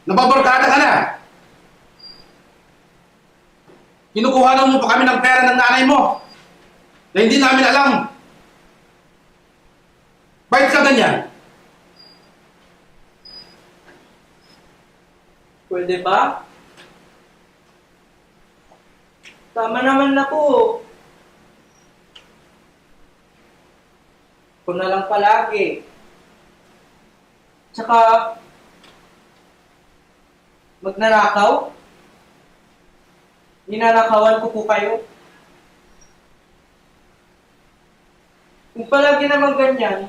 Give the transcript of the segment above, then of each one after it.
Nababarkada ka na! Kinukuha lang mo pa kami ng pera ng nanay mo na hindi namin alam. Bakit ka ganyan? Pwede ba? Tama naman na po. Ako na lang palagi. Tsaka, magnanakaw? Ninanakawan ko po kayo. Kung palagi naman ganyan,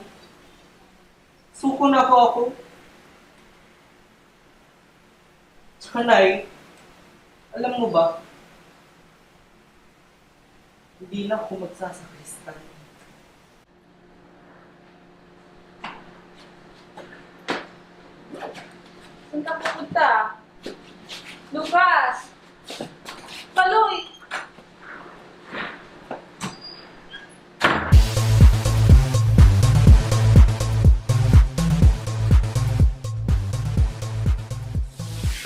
suko na po ako. Tsaka Nay, alam mo ba, hindi na ako magsasakristan. Saan ka pupunta? Lucas! Paloy!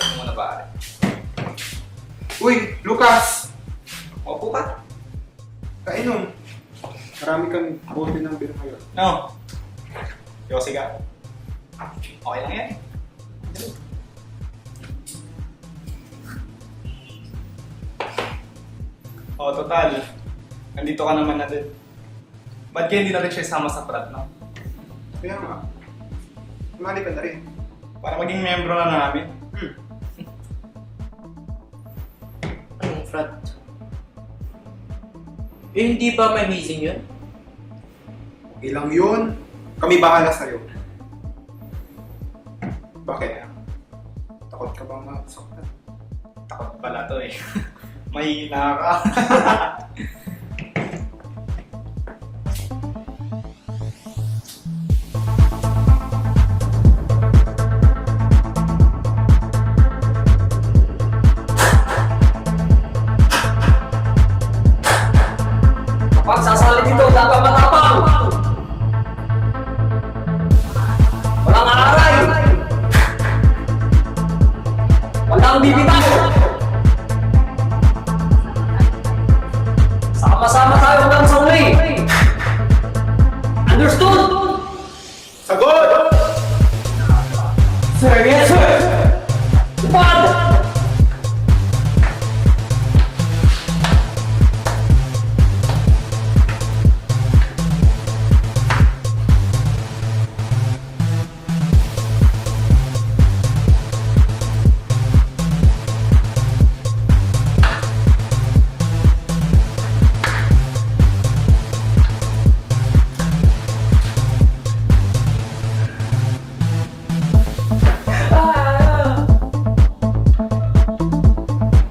Ano mo na ba? Uy, Lucas! Opo ka? Kainom. Marami kang bote ng beer ngayon. No. Yossi ka? Okay lang yan. Oh, total. Nandito ka naman na din. Ba't kaya hindi natin siya isama sa frat, no? Kaya nga. Sumali ka na rin. Para maging membro na namin. Anong frat? Eh, hindi ba amazing yun? Okay lang yun. Kami bahala sa'yo. Bakit? Takot ka bang masaktan? Takot pala to eh. Mahina ka. Kapag sasali dito, dapat matapang! Walang aaray! Walang bibitaw! Sama-sama tayo hanggang sa uli! Understood? Sagot! Sir, yes sir! Upad!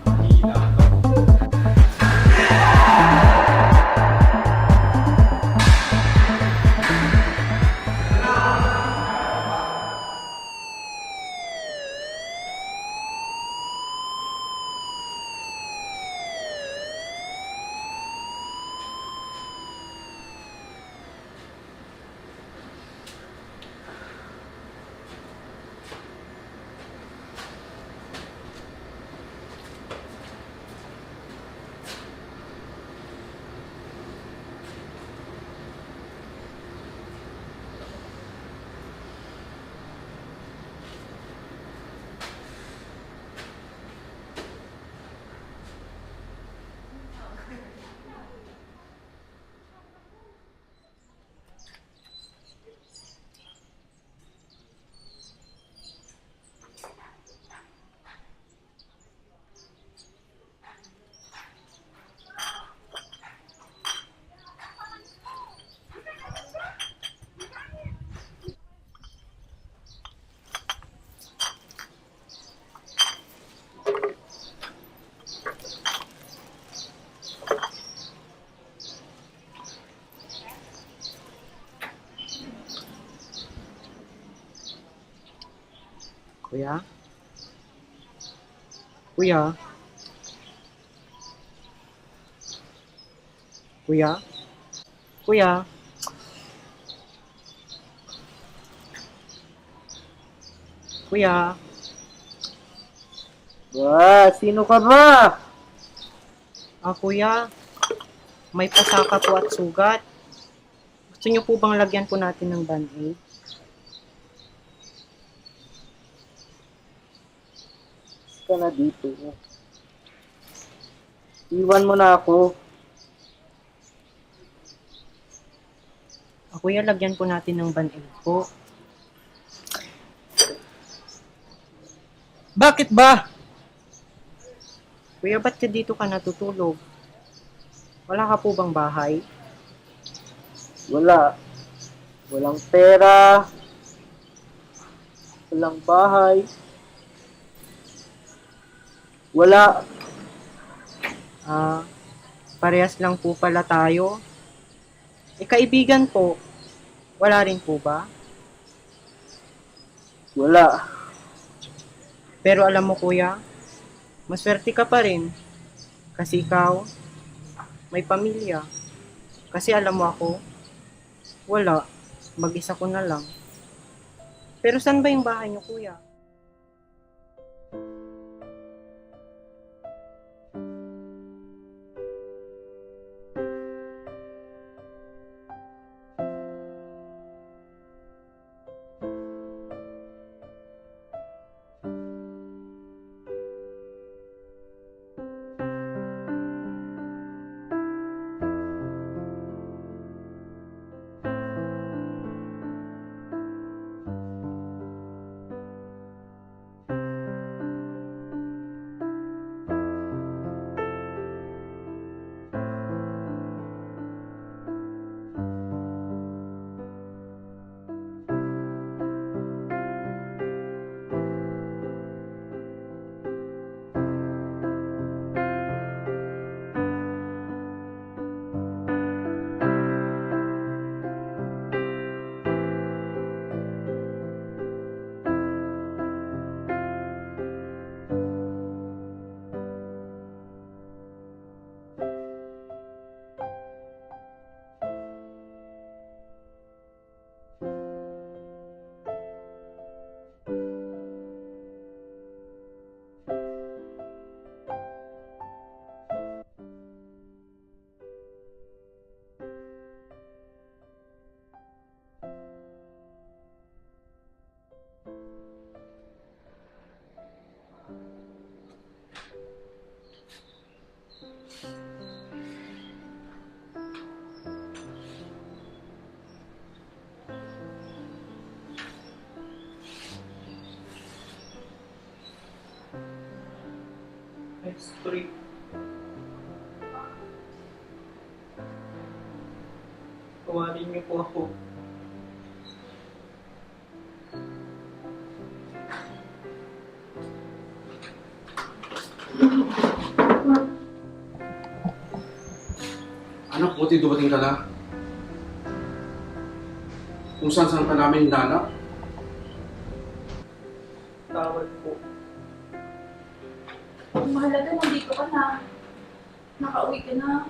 Mahina ka. Kuya? Kuya? Kuya? Kuya? Kuya? Sino ka ba? Kuya, may pasaka po at sugat. Gusto niyo po bang lagyan po natin ng band-aid? Ka na dito. Iwan mo na ako. Kuya, lagyan po natin ng band-aid po. Bakit ba? Kuya, ba't ka dito ka natutulog? Wala ka po bang bahay? Wala. Walang pera. Walang bahay. Wala. Parehas lang po pala tayo. Kaibigan po, wala rin po ba? Wala. Pero alam mo kuya, maswerte ka pa rin. Kasi ikaw, may pamilya. Kasi alam mo ako, wala. Mag-isa ko na lang. Pero saan ba yung bahay niyo kuya? History. Tawarin niyo po ako. Anak, buti dumating ka na. Kung saan ka namin hinanap. Tawad po. Ang mahalaga, nandito ka na. Nakauwi ka na.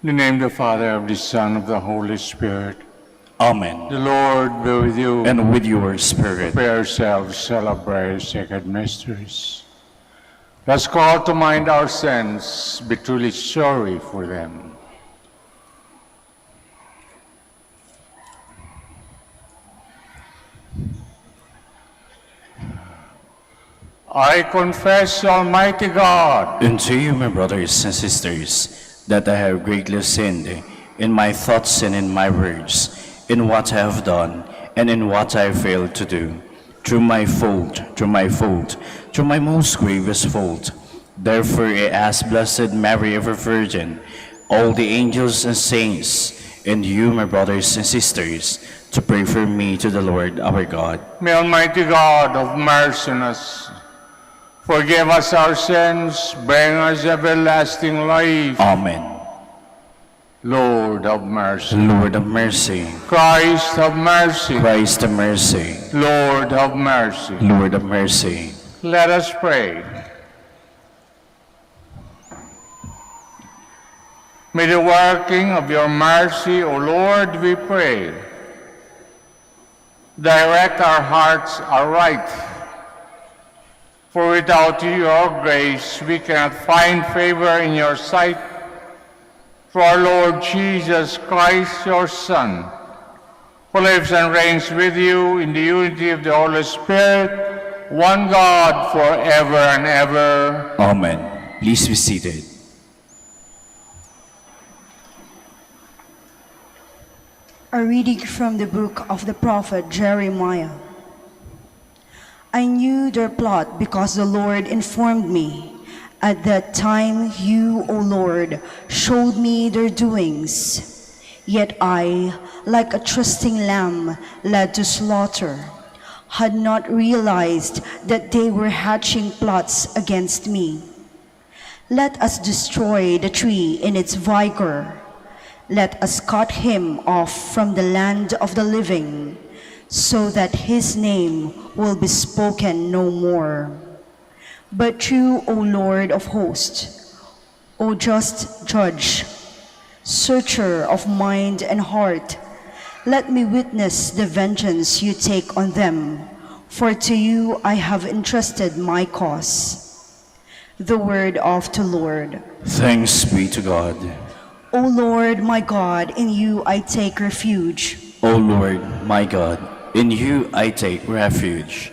In the name of the Father, of the Son, of the Holy Spirit. Amen. The Lord be with you. And with your spirit. Prepare ourselves, celebrate sacred mysteries. Let's call to mind our sins, be truly sorry for them. I confess, Almighty God, And to you, my brothers and sisters, that I have greatly sinned in my thoughts and in my words, in what I have done and in what I have failed to do, through my most grievous fault. Therefore I ask Blessed Mary, ever Virgin, all the angels and saints, and you, my brothers and sisters, to pray for me to the Lord our God. may Almighty God have mercy on us, forgive us our sins, bring us everlasting life. Amen. Lord have mercy. Lord of mercy. Christ have mercy. Christ of mercy. Lord have mercy. Lord of mercy. Let us pray. May the working of your mercy, O Lord, we pray, direct our hearts aright. For without your grace, we cannot find favor in your sight. Through our Lord Jesus Christ, your Son, who lives and reigns with you in the unity of the Holy Spirit, one God, forever and ever. Amen. Please be seated. A reading from the book of the prophet Jeremiah. I knew their plot because the Lord informed me. At that time you, O Lord, showed me their doings. Yet I, like a trusting lamb led to slaughter, had not realized that they were hatching plots against me. Let us destroy the tree in its vigor. Let us cut him off from the land of the living, so that his name will be spoken no more. But you, O Lord of hosts, O just judge, searcher of mind and heart, let me witness the vengeance you take on them, for to you I have entrusted my cause. The word of the Lord. Thanks be to God. O Lord, my God, in you I take refuge. O Lord, my God, in you I take refuge.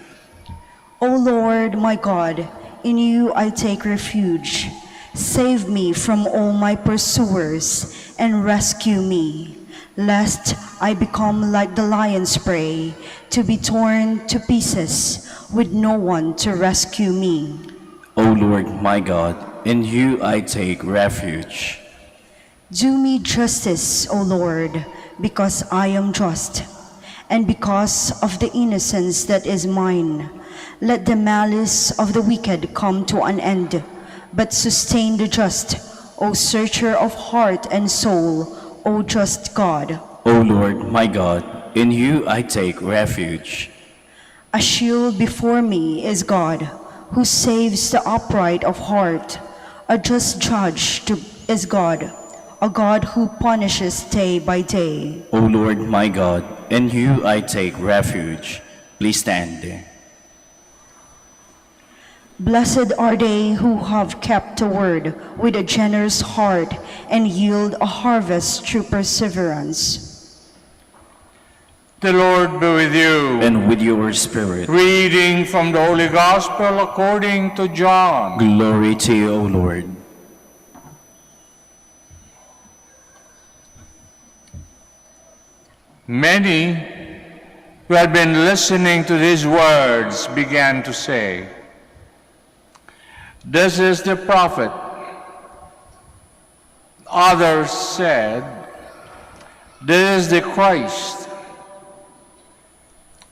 O Lord, my God, in you I take refuge. Save me from all my pursuers and rescue me, lest I become like the lion's prey, to be torn to pieces with no one to rescue me. O Lord, my God, in you I take refuge. Do me justice, O Lord, because I am just, and because of the innocence that is mine. Let the malice of the wicked come to an end, but sustain the just, O searcher of heart and soul, O just God. O Lord, my God, in you I take refuge. A shield before me is God, who saves the upright of heart. A just judge is God, a God who punishes day by day. O Lord, my God, in you I take refuge. Please stand. Blessed are they who have kept the word with a generous heart and yield a harvest through perseverance. The Lord be with you. And with your spirit. Reading from the Holy Gospel according to John. Glory to you, O Lord. Many who had been listening to these words began to say, "This is the prophet." Others said, "This is the Christ."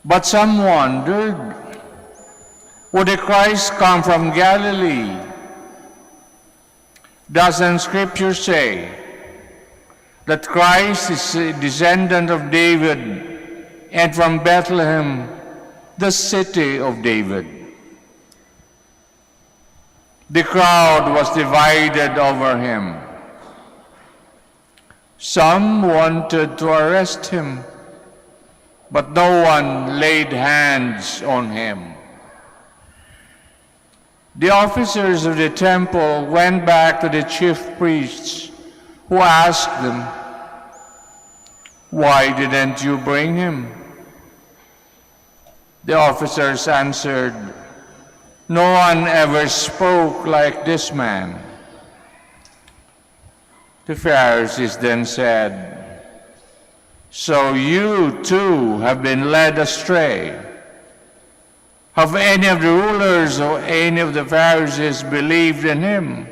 But some wondered, would the Christ come from Galilee? Doesn't Scripture say that Christ is a descendant of David and from Bethlehem, the city of David? The crowd was divided over him. Some wanted to arrest him, but no one laid hands on him. The officers of the temple went back to the chief priests, who asked them, "Why didn't you bring him?" The officers answered, "No one ever spoke like this man." The Pharisees then said, "So you too have been led astray. Have any of the rulers or any of the Pharisees believed in him?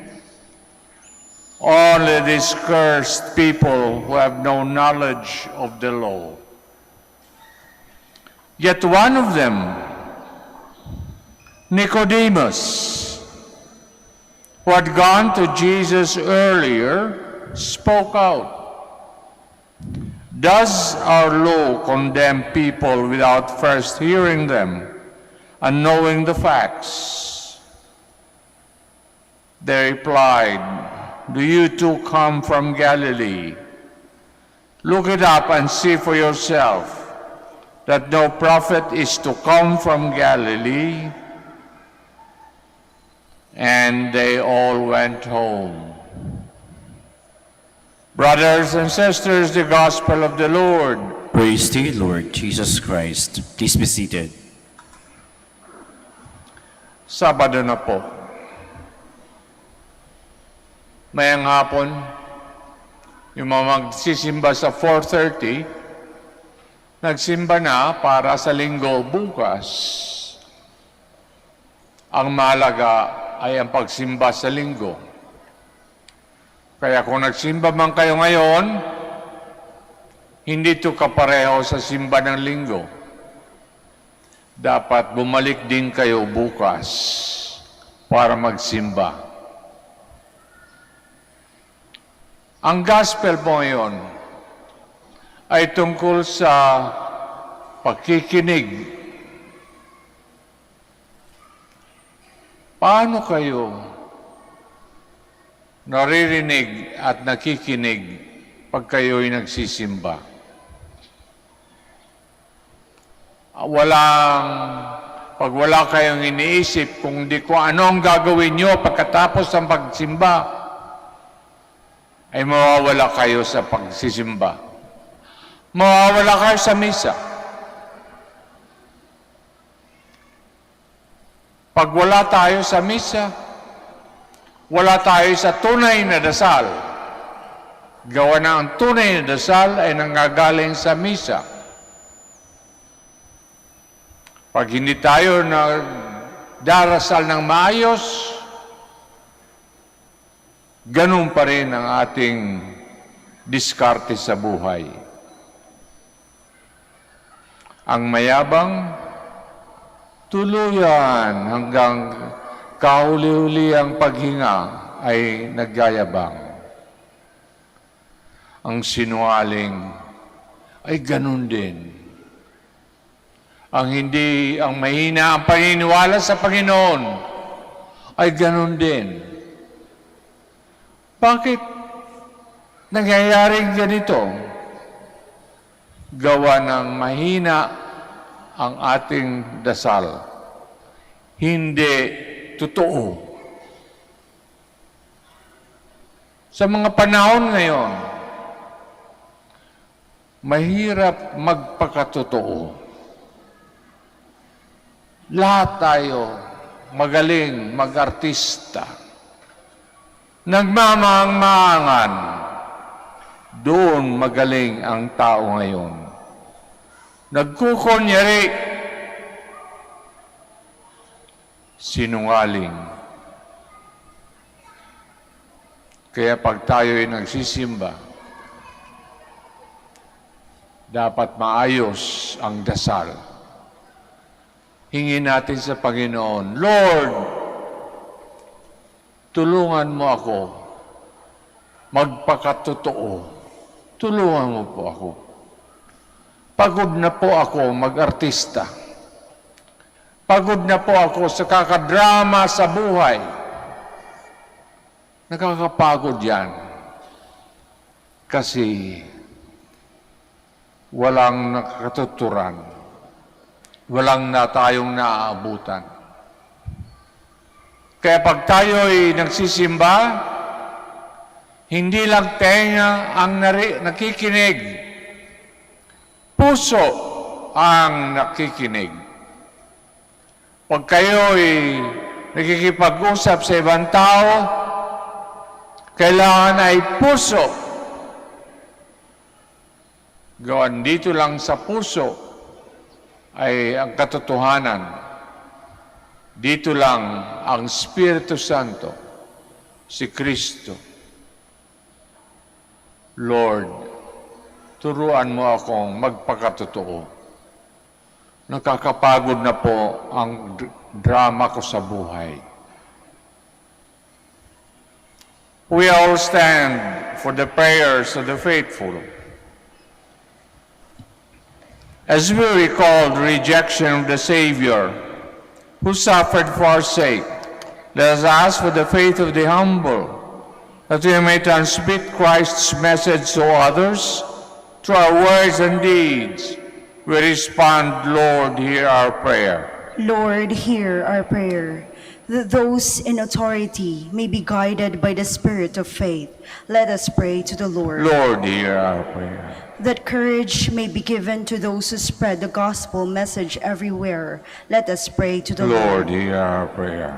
Only these cursed people who have no knowledge of the law." Yet one of them, Nicodemus, who had gone to Jesus earlier, spoke out. "Does our law condemn people without first hearing them and knowing the facts?" They replied, "Do you too come from Galilee? Look it up and see for yourself that no prophet is to come from Galilee." And they all went home. Brothers and sisters, the gospel of the Lord. Praise to you, Lord Jesus Christ. Please be seated. Sabado na po. Mayang hapon, yung mga magsisimba sa 4:30, nagsimba na para sa linggo bukas. Ang mahalaga ay ang pagsimba sa linggo. Kaya kung nagsimba man kayo ngayon, hindi ito kapareho sa simba ng linggo. Dapat bumalik din kayo bukas para magsimba. Ang gospel po ngayon ay tungkol sa pakikinig. Paano kayo naririnig at nakikinig pag kayo'y nagsisimba? Pag wala kayong iniisip kung ano ang gagawin nyo pagkatapos ng pagsimba, ay mawawala kayo sa pagsisimba. Mawawala kayo sa misa. Pag wala tayo sa misa, wala tayo sa tunay na dasal. Gawa na ang tunay na dasal ay nanggagaling sa misa. Pag hindi tayo darasal ng maayos, ganun pa rin ang ating diskarte sa buhay. Ang mayabang, tuluyan hanggang kahuli-huli ang paghinga ay nagyayabang. Ang sinungaling ay ganun din. Ang mahina ang paniniwala sa Panginoon ay ganun din. Bakit nangyayaring ganito? Gawa ng mahina ang ating dasal. Hindi totoo. Sa mga panahon ngayon, mahirap magpakatotoo. Lahat tayo magaling mag-artista. Nagmamahang-mahangan. Doon magaling ang tao ngayon. Nagkukunyari. Sinungaling. Kaya pag tayo'y nagsisimba, dapat maayos ang dasal. Hingin natin sa Panginoon, Lord, tulungan mo ako magpakatotoo. Tulungan mo po ako. Pagod na po ako mag-artista. Pagod na po ako sa kakadrama sa buhay. Nakakapagod yan. Kasi walang nakatuturan, walang na tayong naaabutan. Kaya pag tayo'y nagsisimba, hindi lang tenga ang nakikinig, puso ang nakikinig. Pag kayo'y nakikipag-usap sa ibang tao, kailangan ay puso. Gawan dito lang sa puso ay ang katotohanan. Dito lang ang Espiritu Santo, si Kristo. Lord, turuan mo akong magpakatotoo. Nakakapagod na po ang drama ko sa buhay. We all stand for the prayers of the faithful. As we recall the rejection of the Savior, who suffered for our sake, let us ask for the faith of the humble, that we may transmit Christ's message to others through our words and deeds. We respond, Lord, hear our prayer. Lord, hear our prayer. That those in authority may be guided by the spirit of faith, let us pray to the Lord. Lord, hear our prayer. That courage may be given to those who spread the gospel message everywhere, let us pray to the Lord, Lord. hear our prayer.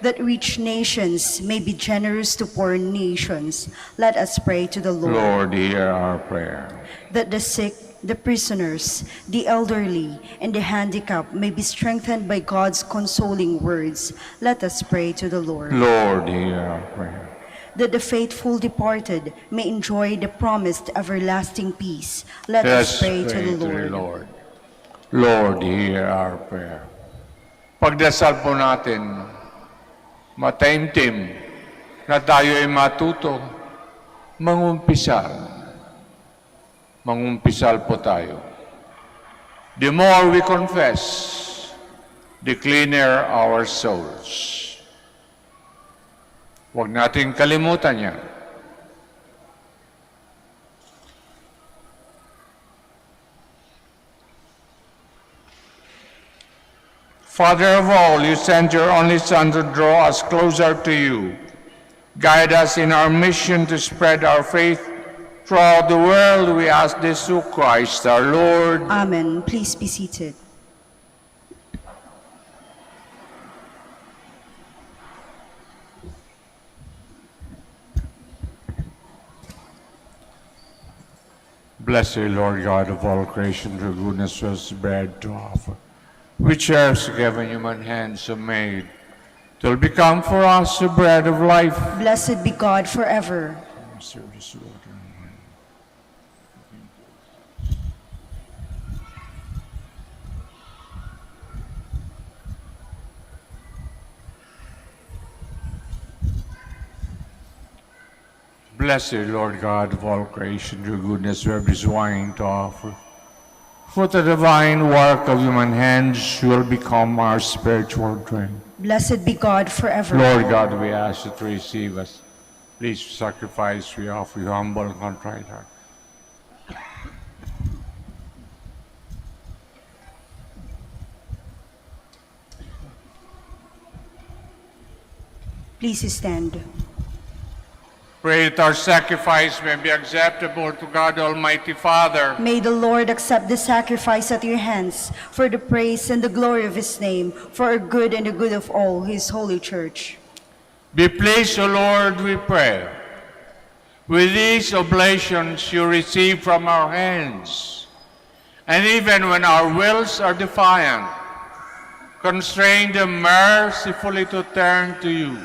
That rich nations may be generous to poor nations, let us pray to the Lord. Lord, hear our prayer. That the sick, the prisoners, the elderly, and the handicapped may be strengthened by God's consoling words, let us pray to the Lord. Lord, hear our prayer. That the faithful departed may enjoy the promised everlasting peace, let us pray to the Lord. Lord, hear our prayer. Pagdasal po natin, mataimtim na tayo ay matuto, mangumpisal. Mangumpisal po tayo. The more we confess, the cleaner our souls. Huwag nating kalimutan yan. Father of all, you sent your only Son to draw us closer to you. Guide us in our mission to spread our faith throughout the world. We ask this through Christ our Lord. Amen. Please be seated. Blessed Lord God of all creation, through goodness was bread to offer, which earth's given human hands have made, till become for us the bread of life. Blessed be God forever. Blessed Lord God of all creation, through goodness we have this wine to offer. For the divine work of human hands will become our spiritual drink. Blessed be God forever. Lord God, we ask you to receive us. Please sacrifice we offer you humble and contrite heart. Please stand. Pray that our sacrifice may be acceptable to God Almighty Father. May the Lord accept the sacrifice at your hands for the praise and the glory of his name, for our good and the good of all his holy church. Be pleased, O Lord, we pray, with these oblations you receive from our hands, and even when our wills are defiant, constrain them mercifully to turn to you.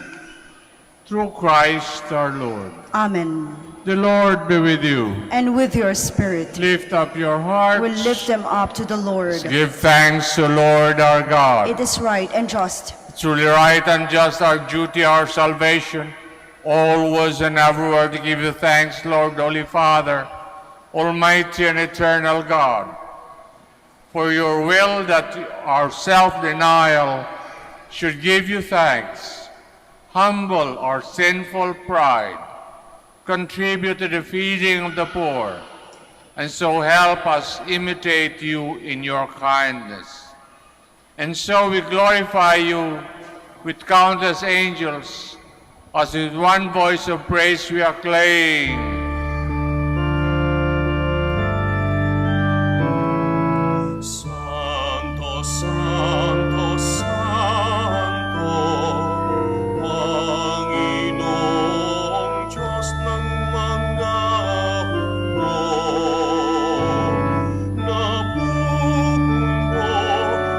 Through Christ our Lord. Amen. The Lord be with you. And with your spirit. Lift up your hearts. We lift them up to the Lord. Give thanks to Lord our God. It is right and just. Truly right and just our duty, our salvation, always and everywhere to give you thanks, Lord, Holy Father, Almighty and eternal God, for your will that our self-denial should give you thanks, humble our sinful pride, contribute to the feeding of the poor, and so help us imitate you in your kindness. And so we glorify you with countless angels, as with one voice of praise we acclaim. Santo, Santo, Santo, Panginoong Diyos ng mga hukbo, nabubuo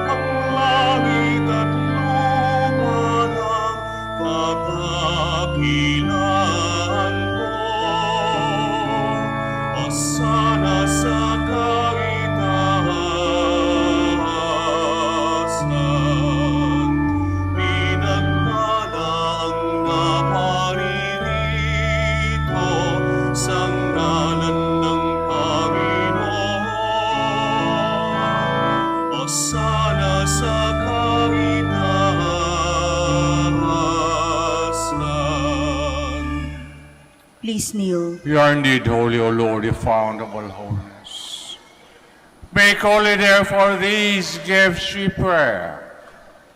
ang langit at lupa ng kadakilaan mo. Osana sa Please kneel. You are indeed holy, O Lord, the fount of all holiness. Make holy, therefore, these gifts, we pray,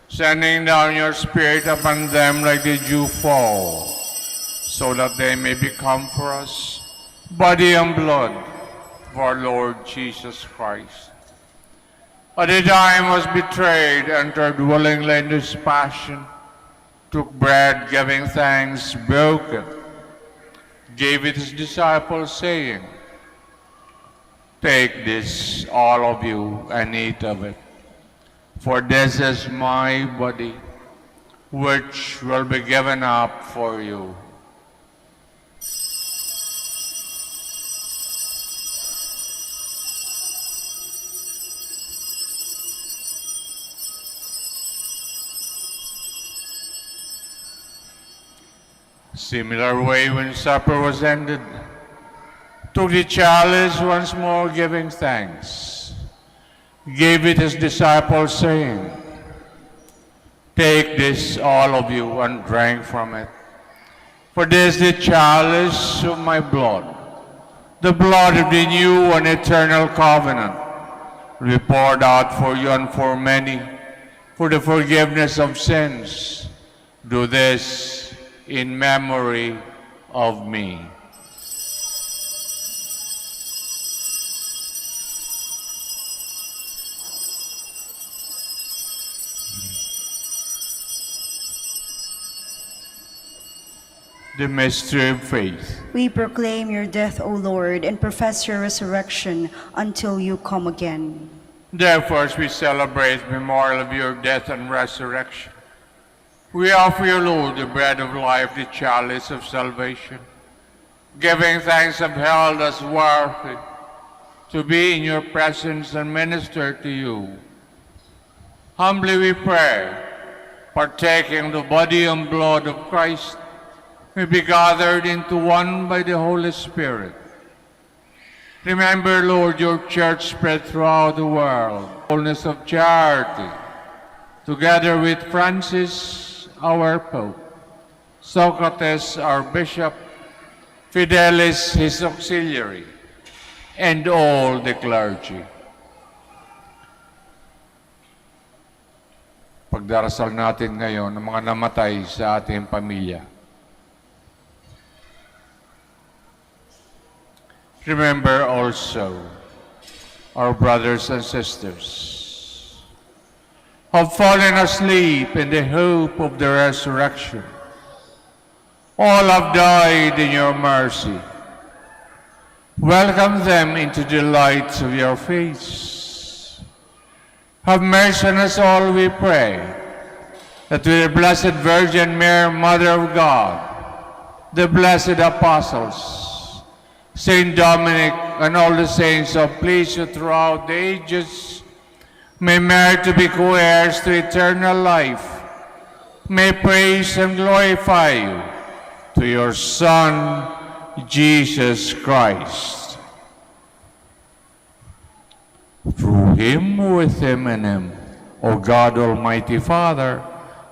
sending down your Spirit upon them like the dew fall, so that they may become for us body and blood of our Lord Jesus Christ. At the time he was betrayed, entered willingly into his passion, took bread, giving thanks, broke it, gave it to his disciples, saying, "Take this, all of you, and eat of it, for this is my body, which will be given up for you." Similar way, when supper was ended, took the chalice once more, giving thanks, gave it his disciples, saying, "Take this, all of you, and drink from it. For this is the chalice of my blood, the blood of the new and eternal covenant, will be poured out for you and for many, for the forgiveness of sins. Do this in memory of me." The mystery of faith. We proclaim your death, O Lord, and profess your resurrection until you come again. Therefore, as we celebrate the memorial of your death and resurrection, we offer you, Lord, the bread of life, the chalice of salvation, giving thanks have held us worthy to be in your presence and minister to you. Humbly we pray, partaking the body and blood of Christ, may be gathered into one by the Holy Spirit. Remember, Lord, your church spread throughout the world, fullness of charity, together with Francis, our Pope, Socrates, our Bishop, Fidelis, his auxiliary, and all the clergy. Pagdarasal natin ngayon ng mga namatay sa ating pamilya. Remember also our brothers and sisters have fallen asleep in the hope of the resurrection. All have died in your mercy. Welcome them into the light of your face. Have mercy on us all, we pray, that with the Blessed Virgin Mary, Mother of God, the blessed apostles, Saint Dominic, and all the saints of please you throughout the ages, may merit to be co-heirs to eternal life, may praise and glorify you to your Son, Jesus Christ. Through him, with him, and him, O God, Almighty Father,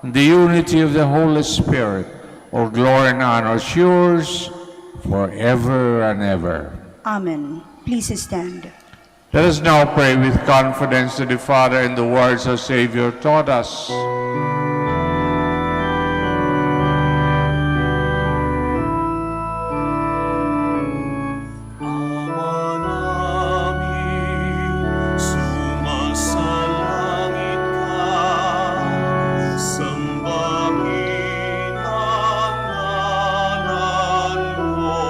in the unity of the Holy Spirit, all glory and honor is yours forever and ever. Amen. Please stand. Let us now pray with confidence to the Father in the words our Savior taught us. Ama namin, sumasalangit ka, sambahin ang ngalan mo,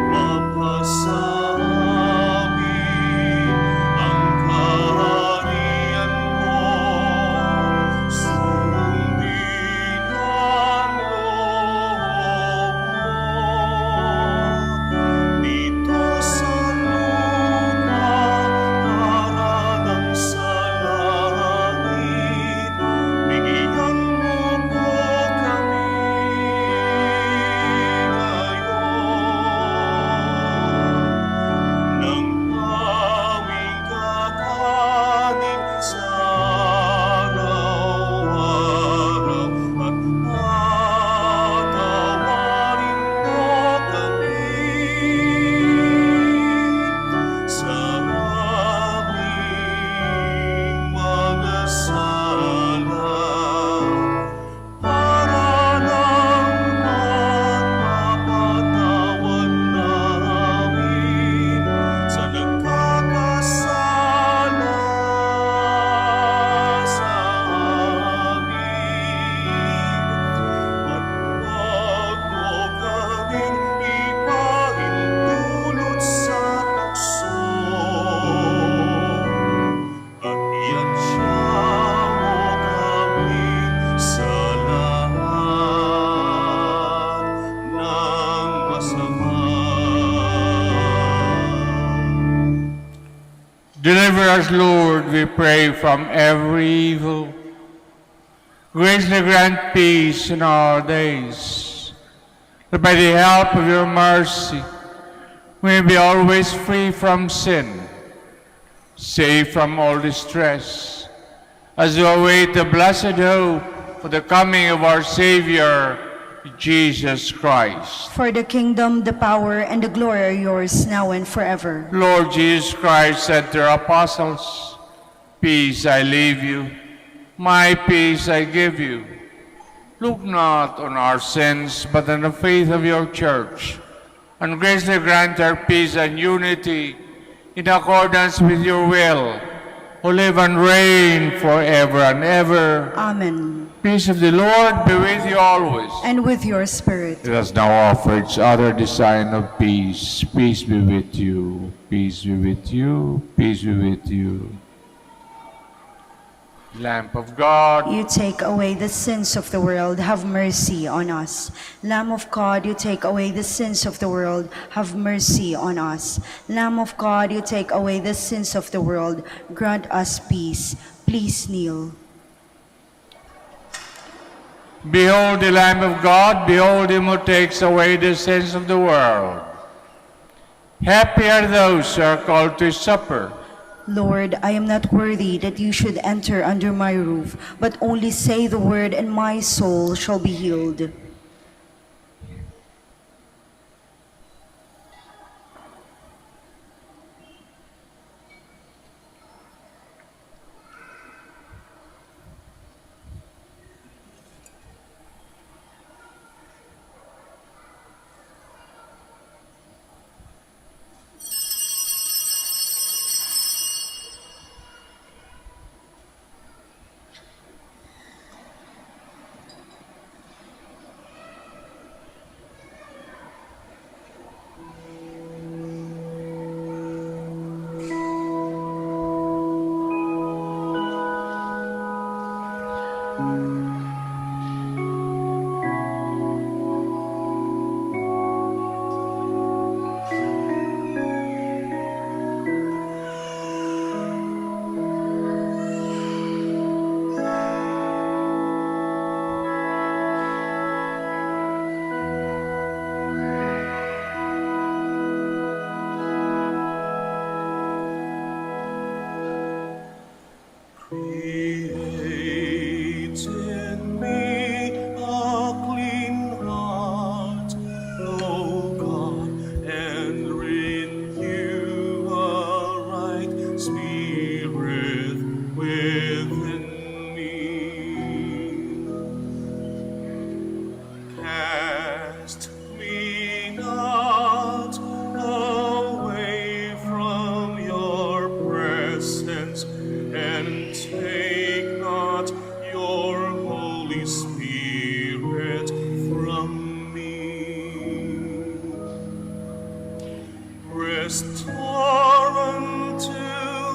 mapasamin ang kaharian mo, sundin ang loob mo. Dito sa lupa, para ng sa langit, bigyan mo po kami ngayon ng aming kakanin sa araw-araw at patawarin mo kami sa aming mga sala para lang mapatawad namin sa nagkakasala sa amin. At huwag mo kaming ipahintulot sa tukso, at iansya mo kami sa lahat ng masama. Deliver us, Lord, we pray, from every evil. Graciously grant peace in our days, that by the help of your mercy we may be always free from sin, safe from all distress, as we await the blessed hope for the coming of our Savior, Jesus Christ. For the kingdom, the power, and the glory are yours now and forever. Lord Jesus Christ said to your apostles, "Peace I leave you, my peace I give you. Look not on our sins, but on the faith of your church, and graciously grant her peace and unity in accordance with your will, who live and reign forever and ever." Amen. Peace of the Lord be with you always. And with your spirit. Let us now offer each other the sign of peace. Peace be with you. Peace be with you. Peace be with you. Lamp of God, You take away the sins of the world, have mercy on us. Lamb of God, you take away the sins of the world, have mercy on us. Lamb of God, you take away the sins of the world, grant us peace. Please kneel. behold the Lamb of God, behold him who takes away the sins of the world. Happy are those who are called to his supper. Lord, I am not worthy that you should enter under my roof, but only say the word and my soul shall be healed. Restore unto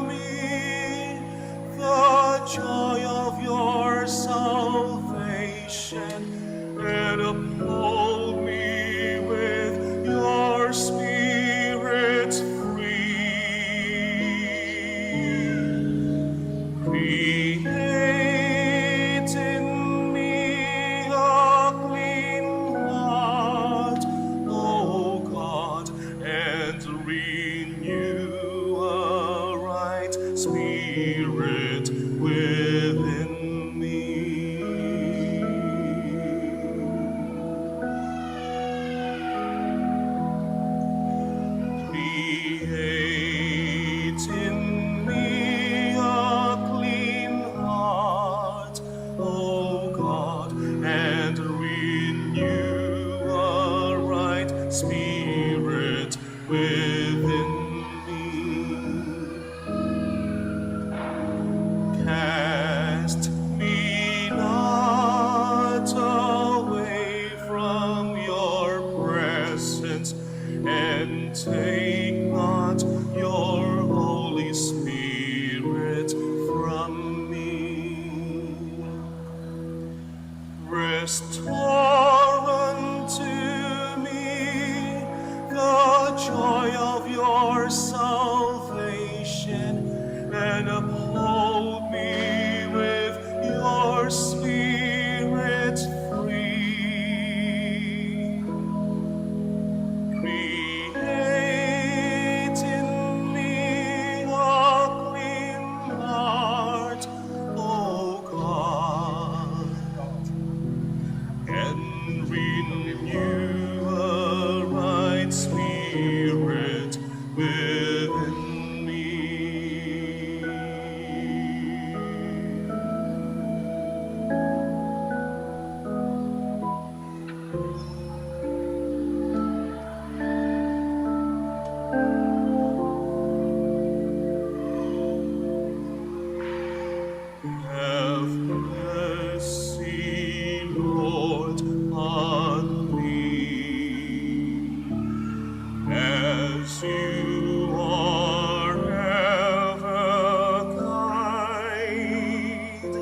me the joy of your salvation, and uphold me with your Spirit free. Create in me a clean heart, O God, and renew a right spirit within me. Create in me a clean heart, O God, and renew a right spirit within me. Cast me not away from your presence, and take not your Holy Spirit from me. Restore unto me the joy of your salvation, and uphold me with your Spirit free. Create in me a clean heart, O God, and renew a right spirit within me. Have mercy, Lord, on me, as you are ever kind.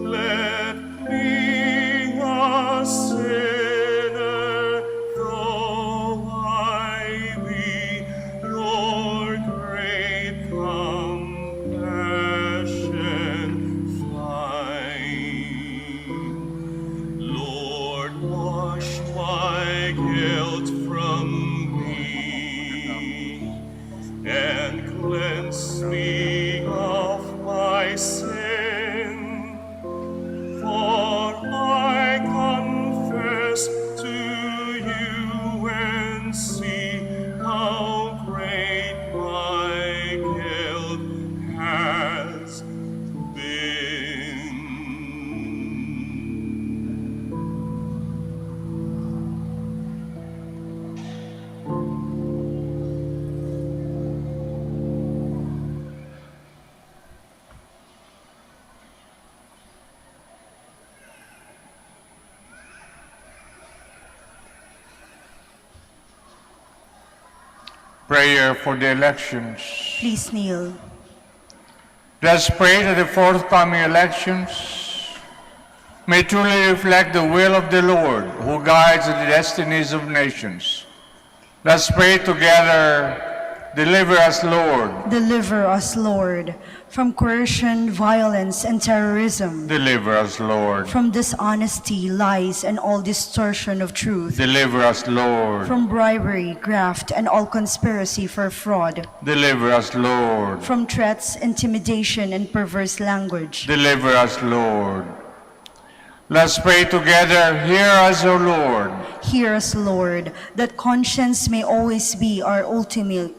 Let me, a sinner, though I be, your great compassion find. Lord, wash my guilt from me, and cleanse me of my sin. For I confess to you and see how great my guilt has been. Prayer for the elections. Please kneel. Let's pray that the forthcoming elections may truly reflect the will of the Lord, who guides the destinies of nations. Let's pray together. Deliver us, Lord. Deliver us, Lord, from coercion, violence, and terrorism, Deliver us, Lord. from dishonesty, lies, and all distortion of truth, Deliver us, Lord. from bribery, graft, and all conspiracy for fraud, Deliver us, Lord. from threats, intimidation, and perverse language. Deliver us, Lord. Let's pray together. Hear us, O Lord. Hear us, Lord, that conscience may always be our ultimate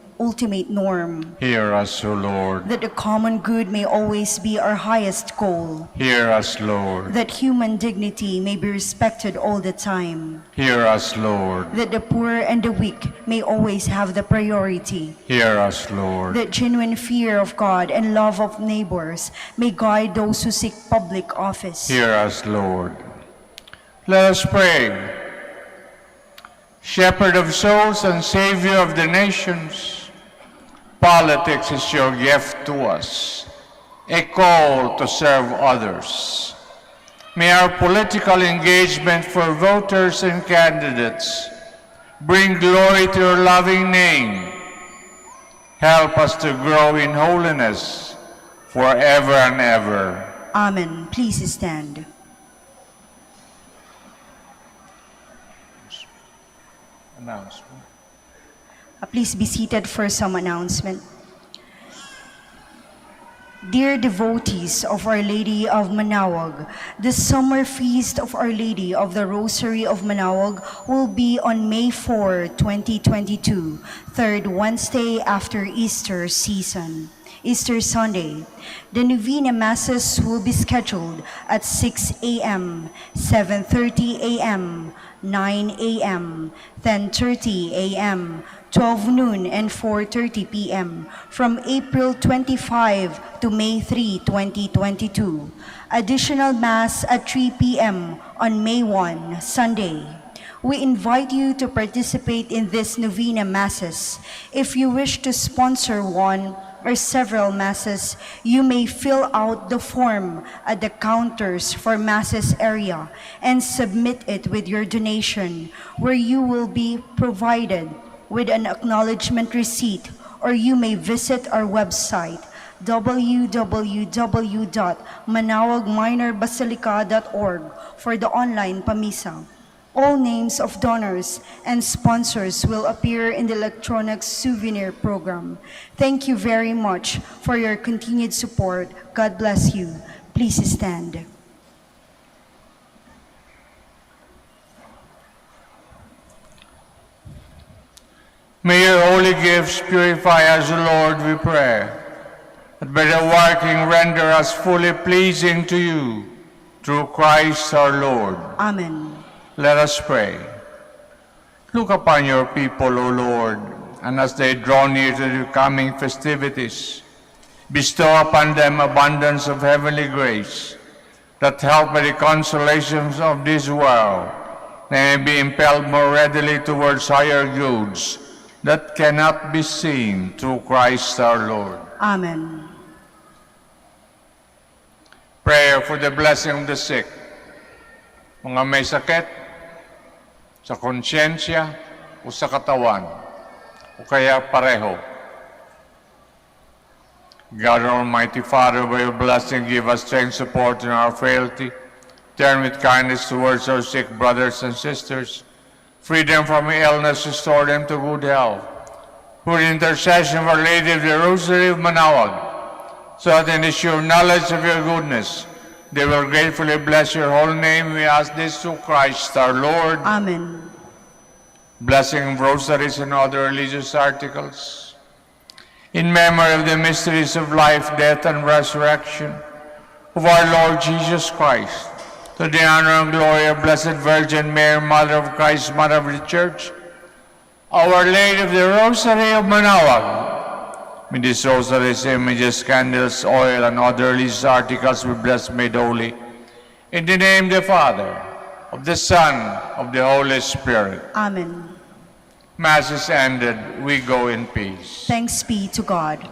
norm, Hear us, O Lord. that the common good may always be our highest goal, Hear us, Lord. that human dignity may be respected all the time, Hear us, Lord. that the poor and the weak may always have the priority, Hear us, Lord. that genuine fear of God and love of neighbors may guide those who seek public office. Hear us, Lord. Let us pray. Shepherd of souls and Savior of the nations, Politics is your gift to us, a call to serve others. May our political engagement for voters and candidates bring glory to your loving name. Help us to grow in holiness forever and ever. Amen. Please stand. Announcement. Please be seated for some announcement. Dear devotees of Our Lady of Manaoag, the summer feast of Our Lady of the Rosary of Manaoag will be on May 4, 2022, third Wednesday after Easter season. Easter Sunday. The Novena Masses will be scheduled at 6 a.m., 7:30 a.m., 9 a.m., 10:30 a.m., 12 noon, and 4:30 p.m. from April 25 to May 3, 2022. Additional Mass at 3 p.m. on May 1, Sunday. We invite you to participate in this Novena Masses. If you wish to sponsor one or several Masses, you may fill out the form at the counters for Masses area and submit it with your donation, where you will be provided with an acknowledgement receipt, or you may visit our website www.manaoagminorbasilica.org for the online pamisa. All names of donors and sponsors will appear in the electronic souvenir program. Thank you very much for your continued support. God bless you. Please stand. May your holy gifts purify us, Lord, we pray, that by the working render us fully pleasing to you, through Christ our Lord. Amen. Let us pray. Look upon your people, O Lord, and as they draw near to the coming festivities, bestow upon them abundance of heavenly grace, that helped by the consolations of this world, they may be impelled more readily towards higher goods that cannot be seen, through Christ our Lord. Amen. Prayer for the blessing of the sick. Mga may sakit sa konsyensya o sa katawan, o kaya pareho. God, Almighty Father, by your blessing, give us strength, support in our frailty. Turn with kindness towards our sick brothers and sisters. Free them from illness, restore them to good health. Through the intercession of Our Lady of the Rosary of Manaoag, so that in the sure knowledge of your goodness, they will gratefully bless your holy name. We ask this through Christ our Lord. Amen. Blessing of rosaries and other religious articles. In memory of the mysteries of life, death, and resurrection of our Lord Jesus Christ, to the honor and glory of Blessed Virgin Mary, Mother of Christ, Mother of the Church, Our Lady of the Rosary of Manaoag, may these rosaries, images, candles, oil, and other religious articles be blessed, made holy. In the name of the Father, of the Son, of the Holy Spirit. Amen. Mass is ended. We go in peace. Thanks be to God.